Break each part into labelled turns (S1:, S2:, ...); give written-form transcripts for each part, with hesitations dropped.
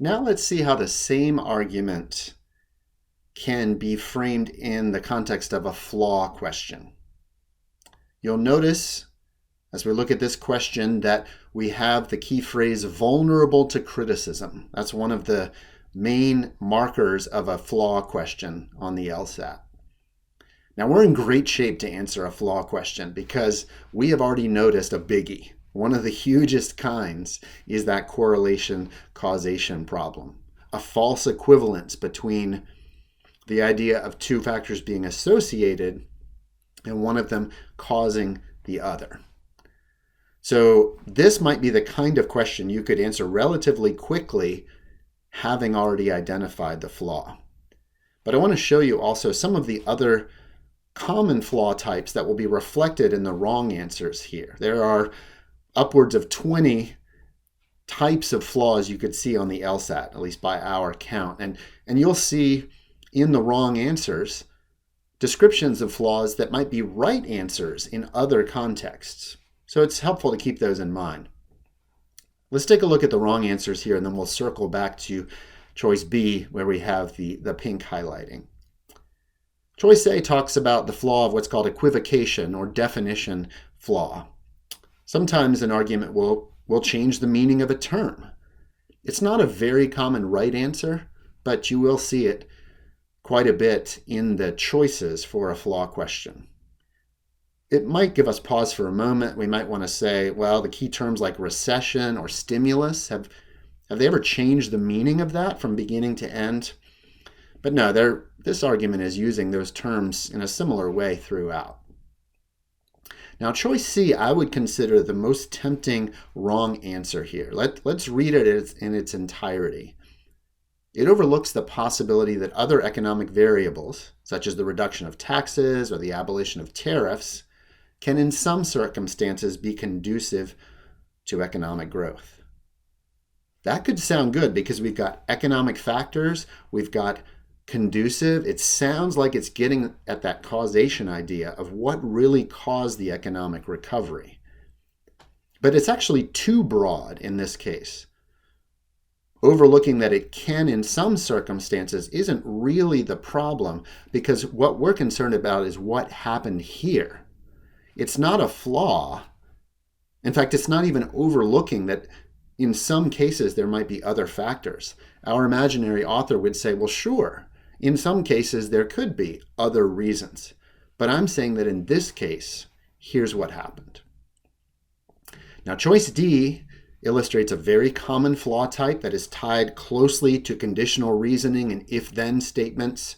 S1: Now let's see how the same argument can be framed in the context of a flaw question. You'll notice as we look at this question that we have the key phrase vulnerable to criticism. That's one of the main markers of a flaw question on the LSAT. Now we're in great shape to answer a flaw question because we have already noticed a biggie. One of the hugest kinds is that correlation causation problem, a false equivalence between the idea of two factors being associated and one of them causing the other. So this might be the kind of question you could answer relatively quickly, having already identified the flaw. But I want to show you also some of the other common flaw types that will be reflected in the wrong answers here. There are upwards of 20 types of flaws you could see on the LSAT, at least by our count. And you'll see in the wrong answers descriptions of flaws that might be right answers in other contexts. So it's helpful to keep those in mind. Let's take a look at the wrong answers here, and then we'll circle back to choice B, where we have the pink highlighting. Choice A talks about the flaw of what's called equivocation or definition flaw. Sometimes an argument will change the meaning of a term. It's not a very common right answer, but you will see it quite a bit in the choices for a flaw question. It might give us pause for a moment. We might want to say, well, the key terms like recession or stimulus, have they ever changed the meaning of that from beginning to end? But no, this argument is using those terms in a similar way throughout. Now, choice C, I would consider the most tempting wrong answer here. Let's read it in its entirety. It overlooks the possibility that other economic variables, such as the reduction of taxes or the abolition of tariffs, can in some circumstances be conducive to economic growth. That could sound good because we've got economic factors, we've got conducive. It sounds like it's getting at that causation idea of what really caused the economic recovery. But it's actually too broad in this case. Overlooking that it can in some circumstances isn't really the problem, because what we're concerned about is what happened here. It's not a flaw. In fact, it's not even overlooking that in some cases there might be other factors. Our imaginary author would say, well, sure, in some cases there could be other reasons. But I'm saying that in this case, here's what happened. Now, choice D illustrates a very common flaw type that is tied closely to conditional reasoning and if-then statements.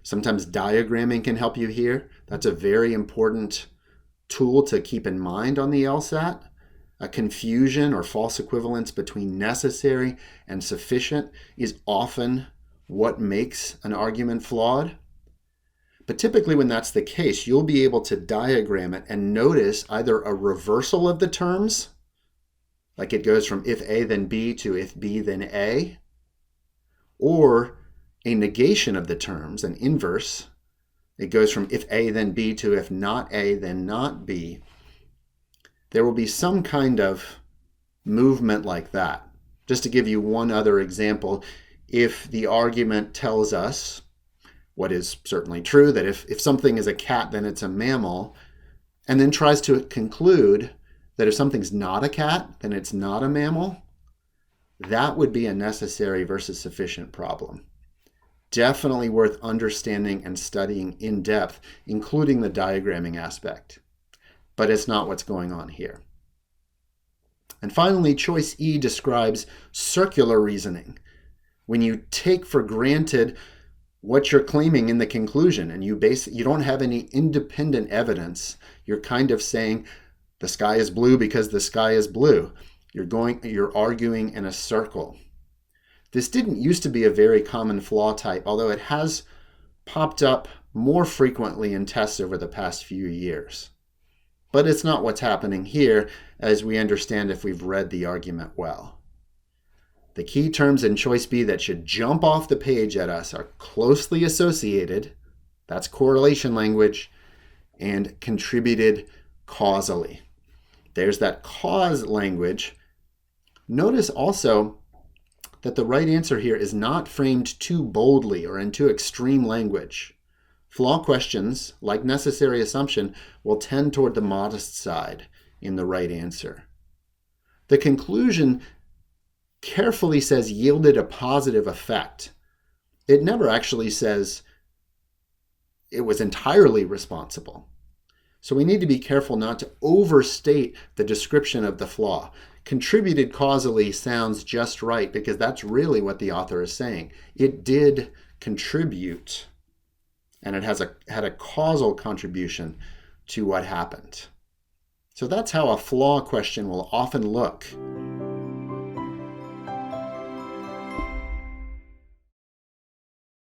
S1: Sometimes diagramming can help you here. That's a very important tool to keep in mind on the LSAT. A confusion or false equivalence between necessary and sufficient is often what makes an argument flawed. But typically when that's the case, you'll be able to diagram it and notice either a reversal of the terms, like it goes from if A then B to if B then A, or a negation of the terms, an inverse. It goes from if A then B to if not A then not B. There will be some kind of movement like that. Just to give you one other example, if the argument tells us, what is certainly true, that if something is a cat, then it's a mammal, and then tries to conclude that if something's not a cat, then it's not a mammal, that would be a necessary versus sufficient problem. Definitely worth understanding and studying in depth, including the diagramming aspect. But it's not what's going on here. And finally, choice E describes circular reasoning. When you take for granted what you're claiming in the conclusion and you don't have any independent evidence, you're kind of saying the sky is blue because the sky is blue. You're arguing in a circle. This didn't used to be a very common flaw type, although it has popped up more frequently in tests over the past few years. But it's not what's happening here, as we understand if we've read the argument well. The key terms in choice B that should jump off the page at us are closely associated, that's correlation language, and contributed causally. There's that cause language. Notice also that the right answer here is not framed too boldly or in too extreme language. Flaw questions, like necessary assumption, will tend toward the modest side in the right answer. The conclusion carefully says yielded a positive effect. It never actually says it was entirely responsible. So we need to be careful not to overstate the description of the flaw. Contributed causally sounds just right because that's really what the author is saying. It did contribute, and it had a causal contribution to what happened. So that's how a flaw question will often look